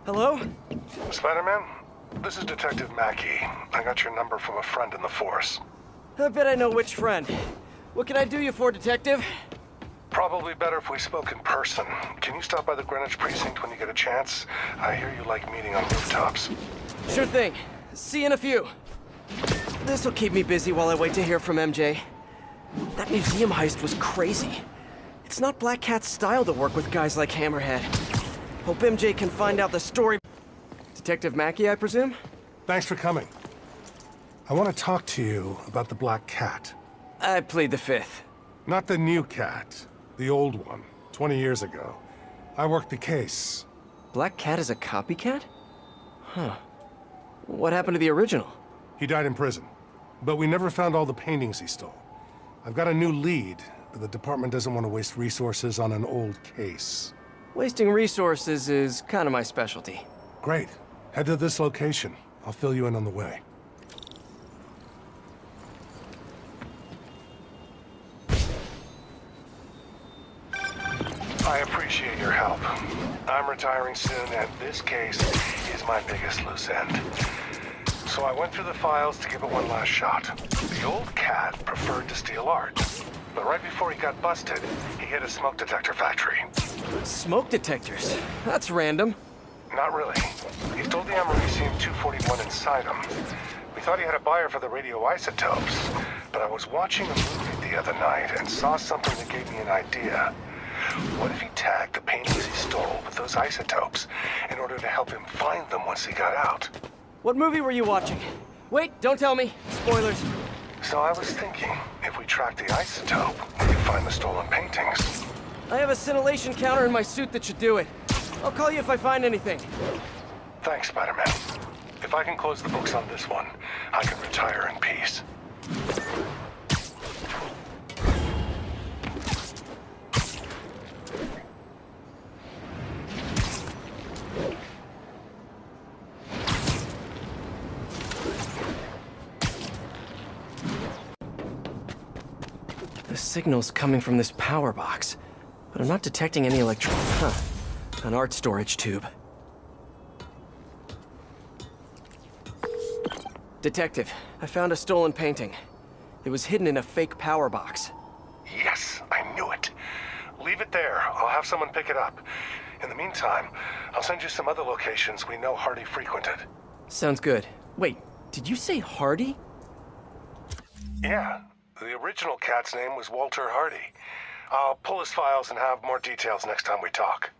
Hello? Spiderman, this is Detective Mackey. I got your number from a friend in the force. I bet I know which friend. What can I do you for, Detective? Probably better if we spoke in person. Can you stop by the Greenwich precinct when you get a chance? I hear you like meeting on rooftops. Sure thing. See you in a few. This'll keep me busy while I wait to hear from MJ. That museum heist was crazy. It's not Black Cat's style to work with guys like Hammerhead. Hope MJ can find out the story. Detective Mackey, I presume? Thanks for coming. I want to talk to you about the Black Cat. I plead the fifth. Not the new cat. The old one. 20 years ago. I worked the case. Black Cat is a copycat? Huh. What happened to the original? He died in prison. But we never found all the paintings he stole. I've got a new lead, but the department doesn't want to waste resources on an old case. Wasting resources is kind of my specialty. Great. Head to this location. I'll fill you in on the way. I appreciate your help. I'm retiring soon, and this case is my biggest loose end. So I went through the files to give it one last shot. The old cat preferred to steal art. But right before he got busted, he hit a smoke detector factory. Smoke detectors? That's random. Not really. He stole the Americium-241 inside him. We thought he had a buyer for the radioisotopes, but I was watching a movie the other night and saw something that gave me an idea. What if he tagged the paintings he stole with those isotopes in order to help him find them once he got out? What movie were you watching? Wait, don't tell me. Spoilers. So I was thinking, if we track the isotope, we could find the stolen paintings. I have a scintillation counter in my suit that should do it. I'll call you if I find anything. Thanks, Spider-Man. If I can close the books on this one, I can retire in peace. The signal's coming from this power box, but I'm not detecting any an art storage tube. Detective, I found a stolen painting. It was hidden in a fake power box. Yes, I knew it. Leave it there. I'll have someone pick it up. In the meantime, I'll send you some other locations we know Hardy frequented. Sounds good. Wait, did you say Hardy? Yeah, the original cat's name was Walter Hardy. I'll pull his files and have more details next time we talk.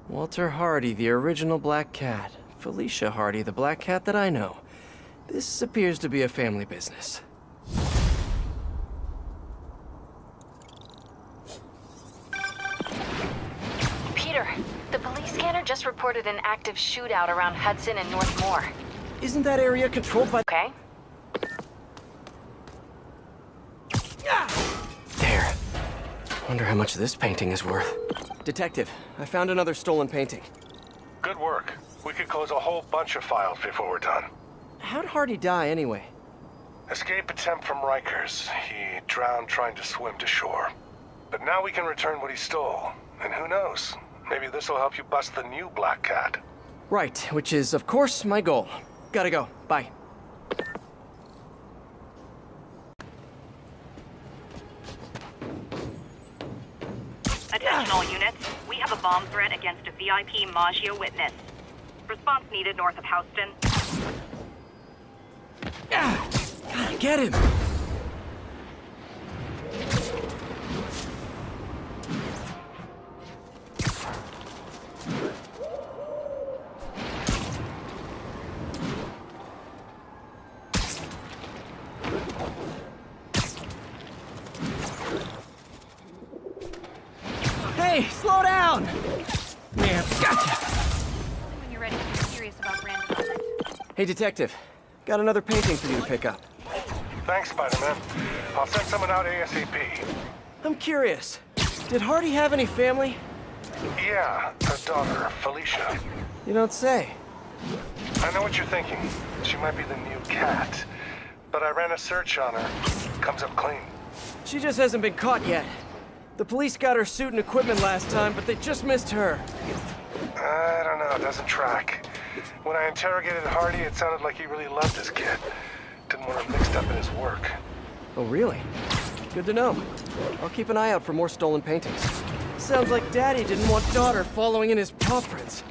Walter Hardy, the original Black Cat. Felicia Hardy, the Black Cat that I know. This appears to be a family business. Peter, the police scanner just reported an active shootout around Hudson and North Moore. Isn't that area controlled by... Okay? There. Wonder how much this painting is worth. Detective, I found another stolen painting. Good work. We could close a whole bunch of files before we're done. How'd Hardy die anyway? Escape attempt from Rikers. He drowned trying to swim to shore. But now we can return what he stole. And who knows? Maybe this will help you bust the new Black Cat. Right, which is, of course, my goal. Gotta go. Bye. Attention all units. We have a bomb threat against a VIP Maggio witness. Response needed north of Houston. Gotta get him! Hey, slow down! Man, gotcha! When you're ready, I'm serious about brand development. Hey, Detective. Got another painting for you to pick up. Thanks, Spider-Man. I'll send someone out ASAP. I'm curious. Did Hardy have any family? Yeah, a daughter, Felicia. You don't say. I know what you're thinking. She might be the new cat. But I ran a search on her. Comes up clean. She just hasn't been caught yet. The police got her suit and equipment last time, but they just missed her. I don't know, it doesn't track. When I interrogated Hardy, it sounded like he really loved his kid. Didn't want him mixed up in his work. Oh, really? Good to know. I'll keep an eye out for more stolen paintings. Sounds like Daddy didn't want daughter following in his paw prints.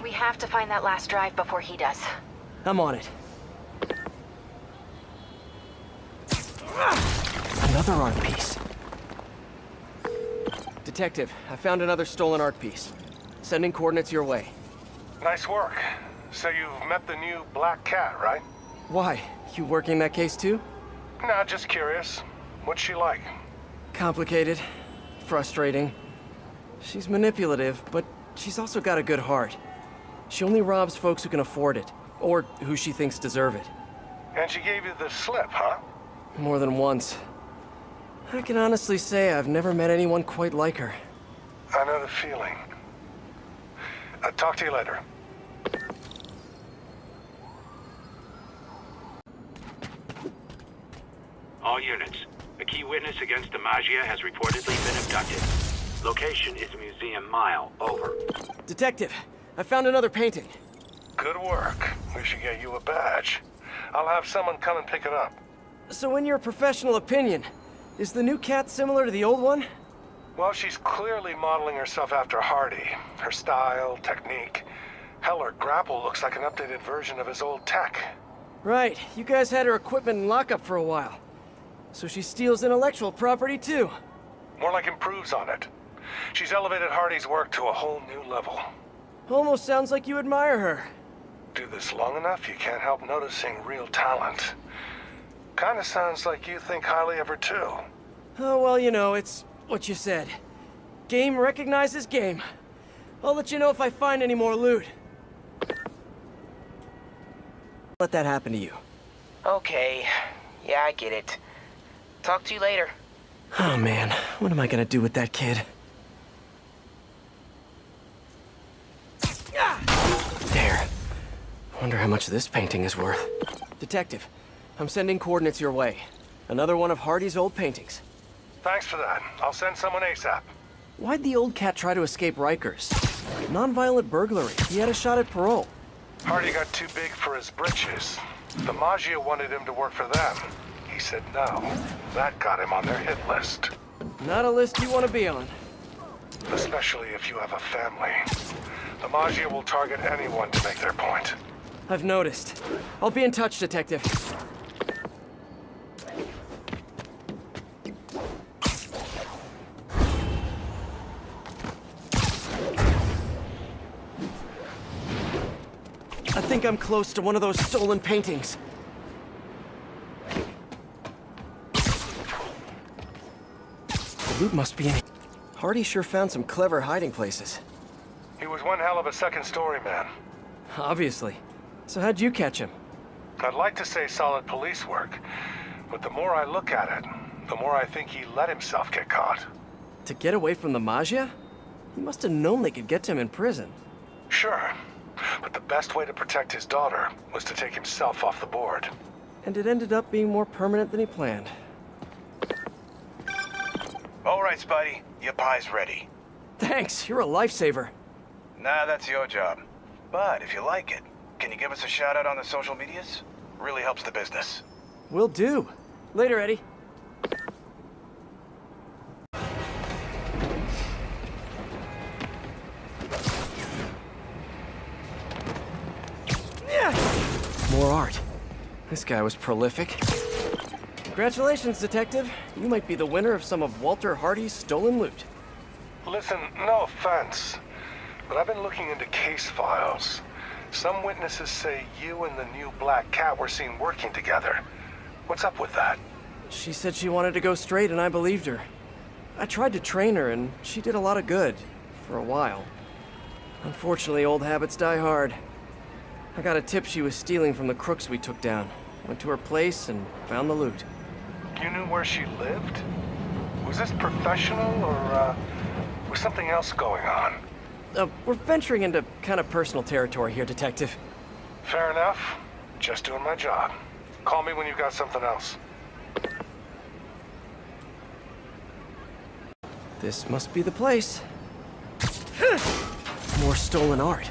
We have to find that last drive before he does. I'm on it. Another art piece. Detective, I found another stolen art piece. Sending coordinates your way. Nice work. So you've met the new black cat, right? Why? You working that case too? Nah, just curious. What's she like? Complicated. Frustrating. She's manipulative, but she's also got a good heart. She only robs folks who can afford it, or who she thinks deserve it. And she gave you the slip, huh? More than once. I can honestly say I've never met anyone quite like her. I know the feeling. I'll talk to you later. All units. A key witness against DiMaggio has reportedly been abducted. Location is Museum Mile. Over. Detective, I found another painting. Good work. We should get you a badge. I'll have someone come and pick it up. So in your professional opinion, is the new cat similar to the old one? Well, she's clearly modeling herself after Hardy. Her style, technique. Hell, her grapple looks like an updated version of his old tech. Right, you guys had her equipment in lockup for a while. So she steals intellectual property too. More like improves on it. She's elevated Hardy's work to a whole new level. Almost sounds like you admire her. Do this long enough, you can't help noticing real talent. Kinda sounds like you think highly of her too. Oh, well, you know, it's what you said. Game recognizes game. I'll let you know if I find any more loot. Let that happen to you. Okay. Yeah, I get it. Talk to you later. Oh man, what am I gonna do with that kid? There. Wonder how much this painting is worth. Detective, I'm sending coordinates your way. Another one of Hardy's old paintings. Thanks for that. I'll send someone ASAP. Why'd the old cat try to escape Rikers? Non-violent burglary. He had a shot at parole. Hardy got too big for his britches. DiMaggio wanted him to work for them. He said no. That got him on their hit list. Not a list you want to be on. Especially if you have a family. DiMaggio will target anyone to make their point. I've noticed. I'll be in touch, Detective. I think I'm close to one of those stolen paintings. The loot must be in... Hardy sure found some clever hiding places. He was one hell of a second-story man. Obviously. So how'd you catch him? I'd like to say solid police work, but the more I look at it, the more I think he let himself get caught. To get away from the Maggia? He must have known they could get to him in prison. Sure, but the best way to protect his daughter was to take himself off the board. And it ended up being more permanent than he planned. All right, Spidey. Your pie's ready. Thanks, you're a lifesaver. Nah, that's your job. But if you like it, can you give us a shout out on the social medias? Really helps the business. Will do. Later, Eddie. More art. This guy was prolific. Congratulations, Detective. You might be the winner of some of Walter Hardy's stolen loot. Listen, no offense, but I've been looking into case files. Some witnesses say you and the new black cat were seen working together. What's up with that? She said she wanted to go straight, and I believed her. I tried to train her, and she did a lot of good. For a while. Unfortunately, old habits die hard. I got a tip she was stealing from the crooks we took down. Went to her place and found the loot. You knew where she lived? Was this professional, or, was something else going on? We're venturing into kind of personal territory here, Detective. Fair enough. Just doing my job. Call me when you've got something else. This must be the place. More stolen art.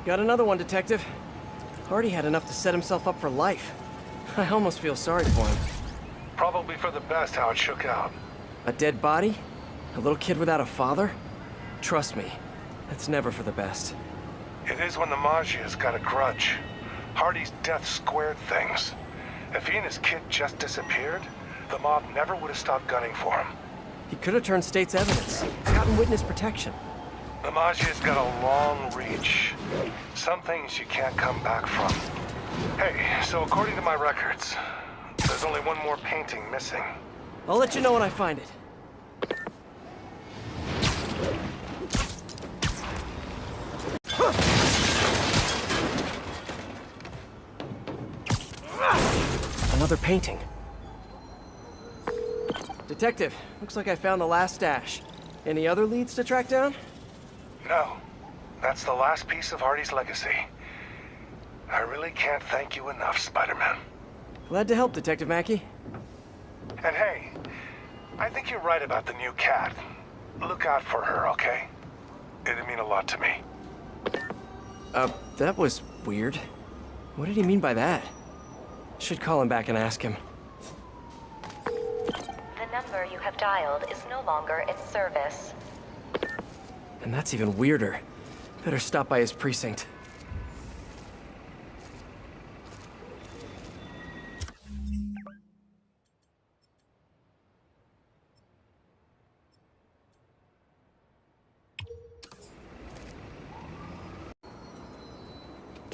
Got another one, Detective. Hardy had enough to set himself up for life. I almost feel sorry for him. Probably for the best how it shook out. A dead body? A little kid without a father? Trust me, that's never for the best. It is when the Maggia's got a grudge. Hardy's death squared things. If he and his kid just disappeared, the mob never would have stopped gunning for him. He could have turned state's evidence, gotten witness protection. The Maggia's got a long reach. Some things you can't come back from. Hey, so according to my records, there's only one more painting missing. I'll let you know when I find it. Another painting. Detective, looks like I found the last stash. Any other leads to track down? No, that's the last piece of Hardy's legacy. I really can't thank you enough, Spider-Man. Glad to help, Detective Mackey. And hey, I think you're right about the new cat. Look out for her, okay? It'd mean a lot to me. That was weird. What did he mean by that? Should call him back and ask him. The number you have dialed is no longer in service. And that's even weirder. Better stop by his precinct.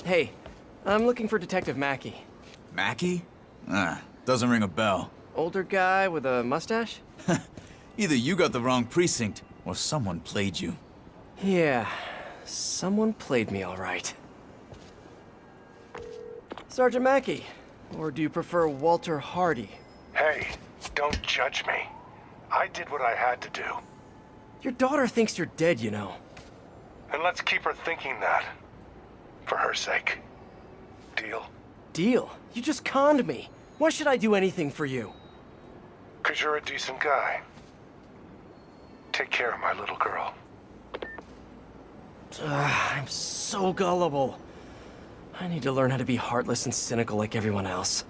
Hey, I'm looking for Detective Mackey. Mackey? Doesn't ring a bell. Older guy with a mustache? Either you got the wrong precinct, or someone played you. Yeah, someone played me all right. Sergeant Mackey, or do you prefer Walter Hardy? Hey, don't judge me. I did what I had to do. Your daughter thinks you're dead, you know. And let's keep her thinking that. For her sake. Deal? Deal? You just conned me. Why should I do anything for you? 'Cause you're a decent guy. Take care of my little girl. I'm so gullible. I need to learn how to be heartless and cynical like everyone else.